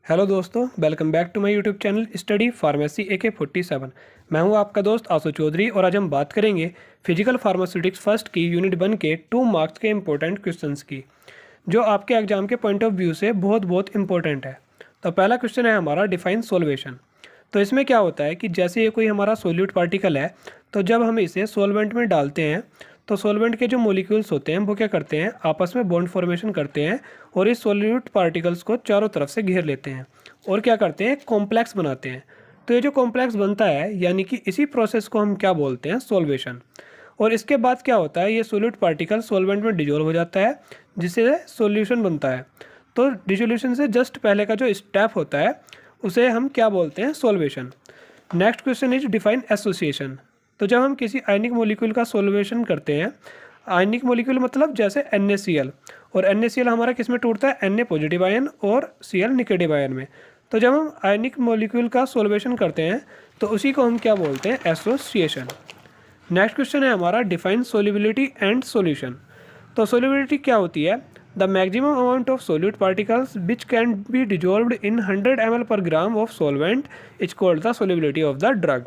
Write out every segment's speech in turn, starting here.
Hello दोस्तों, welcome back to my YouTube channel study pharmacy AK47। मैं हूं आपका दोस्त आशु चौधरी और आज हम बात करेंगे फिजिकल फार्मास्यूटिक्स फर्स्ट की यूनिट 1 के 2 मार्क्स के इंपॉर्टेंट क्वेश्चंस की, जो आपके एग्जाम के पॉइंट ऑफ व्यू से बहुत इंपॉर्टेंट है। तो पहला क्वेश्चन है हमारा डिफाइन सोल्वेशन। तो इसमें क्या होता है कि जैसे ये कोई हमारा सोल्यूट पार्टिकल है, तो जब हम इसे सॉल्वेंट में डालते हैं तो सॉल्वेंट के जो मॉलिक्यूल्स होते हैं वो क्या करते हैं, आपस में बॉन्ड फॉर्मेशन करते हैं और इस सॉल्यूट पार्टिकल्स को चारों तरफ से घेर लेते हैं और क्या करते हैं, कॉम्प्लेक्स बनाते हैं। तो ये जो कॉम्प्लेक्स बनता है यानी कि इसी प्रोसेस को हम क्या बोलते हैं, सॉल्वेशन। और इसके बाद क्या होता है, ये सोल्यूट पार्टिकल सॉल्वेंट में डिजोल्व हो जाता है जिससे सॉल्यूशन बनता है। तो डिजोल्यूशन से जस्ट पहले का जो स्टेप होता है उसे हम क्या बोलते हैं, solvation. Next question is define association. तो जब हम किसी आयनिक मॉलिक्यूल का सॉल्वेशन करते हैं, आयनिक मॉलिक्यूल मतलब जैसे NaCl, और NaCl हमारा किस में टूटता है, Na पॉजिटिव आयन और Cl निगेटिव आयन में। तो जब हम आयनिक मॉलिक्यूल का सॉल्वेशन करते हैं तो उसी को हम क्या बोलते हैं, एसोसिएशन। नेक्स्ट क्वेश्चन है हमारा डिफाइन सोल्युबिलिटी एंड सॉल्यूशन। तो सोल्युबिलिटी क्या होती है, the maximum amount of solute particles which can be dissolved in 100 ml पर gram of solvent is called the solubility of the drug.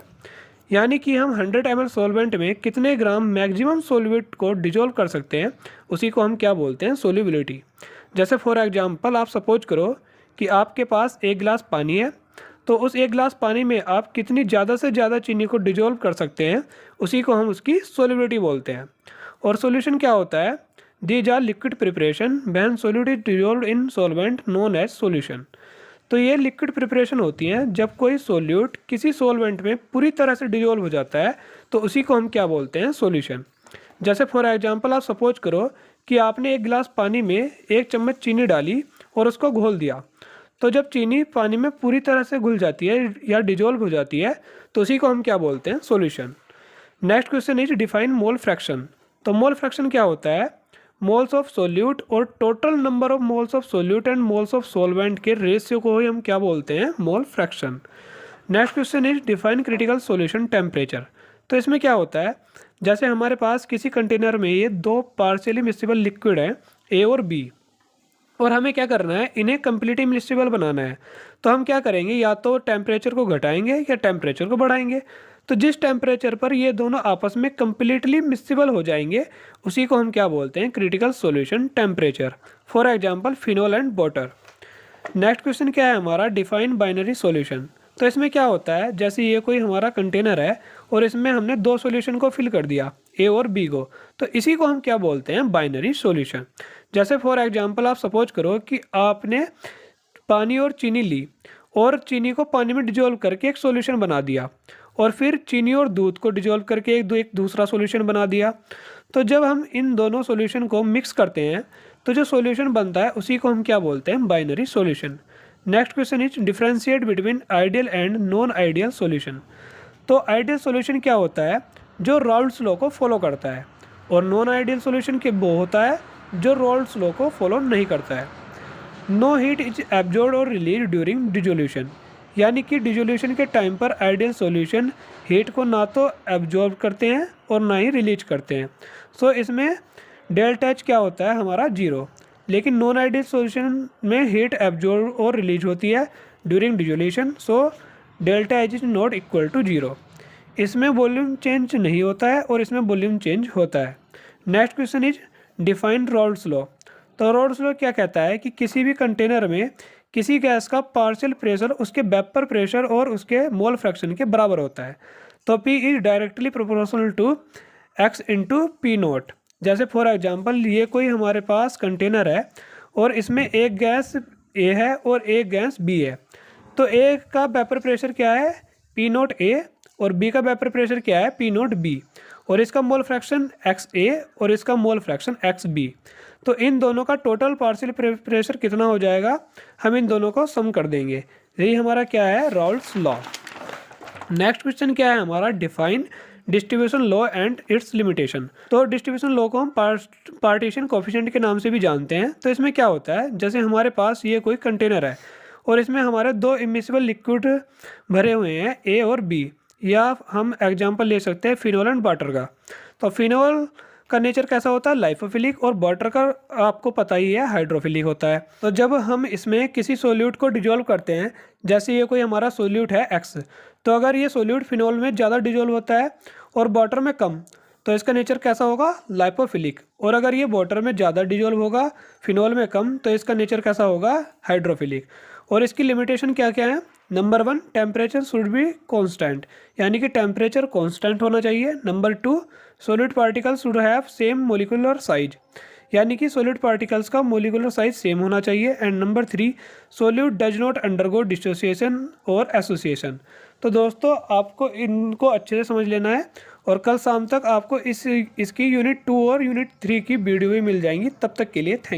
यानी कि हम 100 ml सॉल्वेंट में कितने ग्राम मैक्सिमम सोल्यूट को डिजोल्व कर सकते हैं, उसी को हम क्या बोलते हैं, सोल्युबिलिटी। जैसे फॉर एग्जांपल आप सपोज करो कि आपके पास एक गिलास पानी है, तो उस एक गिलास पानी में आप कितनी ज़्यादा से ज़्यादा चीनी को डिजोल्व कर सकते हैं, उसी को हम उसकी सोल्युबिलिटी बोलते हैं। और सॉल्यूशन क्या होता है, these are liquid preparation when solute is dissolved in solvent known as solution. तो ये लिक्विड प्रिपरेशन होती हैं जब कोई सोल्यूट किसी सॉल्वेंट में पूरी तरह से डिजोल्व हो जाता है, तो उसी को हम क्या बोलते हैं, सॉल्यूशन। जैसे फॉर एग्जांपल आप सपोज करो कि आपने एक गिलास पानी में 1 चम्मच चीनी डाली और उसको घोल दिया। तो जब चीनी पानी में पूरी तरह से घुल जाती है या डिजोल्व हो जाती है, तो उसी को हम क्या बोलते हैं, solution. Next question is define mole fraction. तो मोल फ्रैक्शन क्या होता है, मोल्स ऑफ सोल्यूट और total number of moles of solute and moles of solvent के रेशियो को ही हम क्या बोलते हैं, mole fraction. Next question is define critical solution temperature. तो इसमें क्या होता है, जैसे हमारे पास किसी कंटेनर में ये 2 पार्शियली मिक्सिबल लिक्विड हैं, A और B, और हमें क्या करना है, इन्हें कम्प्लीटली मिक्सिबल बनाना है। तो हम क्या करेंगे, या तो टेम्परेचर को घटाएंगे या टेम्परेचर को बढ़ाएंगे। तो जिस टेम्परेचर पर ये दोनों आपस में कम्प्लीटली मिक्सिबल हो जाएंगे, उसी को हम क्या बोलते हैं, critical solution temperature. For example phenol and water. Next question क्या है हमारा, डिफाइन बाइनरी सॉल्यूशन। तो इसमें क्या होता है, जैसे ये कोई हमारा कंटेनर है और इसमें हमने 2 सॉल्यूशन को फिल कर दिया, A और B को, तो इसी को हम क्या बोलते हैं, बाइनरी सॉल्यूशन। जैसे फॉर एग्जांपल आप सपोज करो कि आपने पानी और चीनी ली और चीनी को पानी में डिजोल्व करके एक सॉल्यूशन बना दिया, और फिर चीनी और दूध को डिजोल्व करके एक दूसरा सॉल्यूशन बना दिया। तो जब हम इन दोनों सॉल्यूशन को मिक्स करते हैं तो जो सॉल्यूशन बनता है उसी को हम क्या बोलते हैं, binary solution. Next question is differentiate between ideal and non ideal solution. तो आइडियल सॉल्यूशन क्या होता है, जो राउल्ट्स लॉ को फॉलो करता है, और नॉन आइडियल सॉल्यूशन के वो होता है जो राउल्ट्स लॉ को फॉलो नहीं करता है। नो हीट इज एब्जॉर्ब और रिलीज ड्यूरिंग डिजोल्यूशन। यानी कि डिजोल्यूशन के टाइम पर आइडियल सॉल्यूशन हीट को ना तो एब्जॉर्ब करते हैं और ना ही रिलीज करते हैं। सो इसमें डेल्टा एच क्या होता है, हमारा 0। लेकिन नॉन आइडियल सॉल्यूशन में हीट एब्जॉर्ब और रिलीज होती है during dissolution, so delta H is not equal to 0। इसमें वॉल्यूम चेंज नहीं होता है और इसमें वॉल्यूम चेंज होता है। Next question is define Raoult's law. तो राउल्ट्स लॉ क्या कहता है कि किसी भी कंटेनर में किसी गैस का पार्शियल प्रेशर उसके वेपर प्रेशर और उसके मोल फ्रैक्शन के बराबर होता है। तो P is directly proportional to X into P nought. जैसे फॉर एग्जांपल ये कोई हमारे पास कंटेनर है और इसमें एक गैस A है और एक गैस B है। तो A का वेपर प्रेशर क्या है, P नोट A, और B का वेपर प्रेशर क्या है, P नोट B, और इसका मोल फ्रैक्शन XA और इसका मोल फ्रैक्शन XB। तो इन दोनों का टोटल पार्शियल प्रेशर कितना हो जाएगा, हम इन दोनों को सम कर देंगे। यही हमारा क्या है, राउल्ट्स लॉ। नेक्स्ट क्वेश्चन क्या है हमारा, define distribution law and it's limitation. तो डिस्ट्रीब्यूशन लॉ को हम पार्टीशन कोफिशिएंट के नाम से भी जानते हैं। तो इसमें क्या होता है, जैसे हमारे पास ये कोई कंटेनर है और इसमें हमारे 2 इमिसिबल लिक्विड भरे हुए हैं, A और B, या हम एग्जांपल ले सकते हैं फिनोल एंड वाटर का। तो फिनोल का नेचर कैसा होता है, लाइपोफिलिक, और वाटर का आपको पता ही है हाइड्रोफिलिक होता है। तो जब हम इसमें किसी सोल्यूट को डिजोल्व करते हैं, जैसे ये कोई हमारा सोल्यूट है एक्स, तो अगर ये सोल्यूट फिनोल में ज़्यादा डिजोल्व होता है और वाटर में कम, तो इसका नेचर कैसा होगा, लाइपोफिलिक। और अगर ये वाटर में ज़्यादा डिजोल्व होगा, फिनोल में कम, तो इसका नेचर कैसा होगा, हाइड्रोफिलिक। और इसकी लिमिटेशन क्या क्या है। Number 1, temperature should be constant, यानी कि टेम्परेचर कांस्टेंट होना चाहिए। Number 2, solid particles should have same molecular size, यानी कि सॉलिड पार्टिकल्स का मोलिकुलर साइज सेम होना चाहिए। And number 3, solute does not undergo dissociation और एसोसिएशन। तो दोस्तों आपको इनको अच्छे से समझ लेना है, और कल शाम तक आपको इसकी यूनिट 2 और यूनिट 3 की वीडियो भी मिल जाएंगी। तब तक के लिए थैंक यू।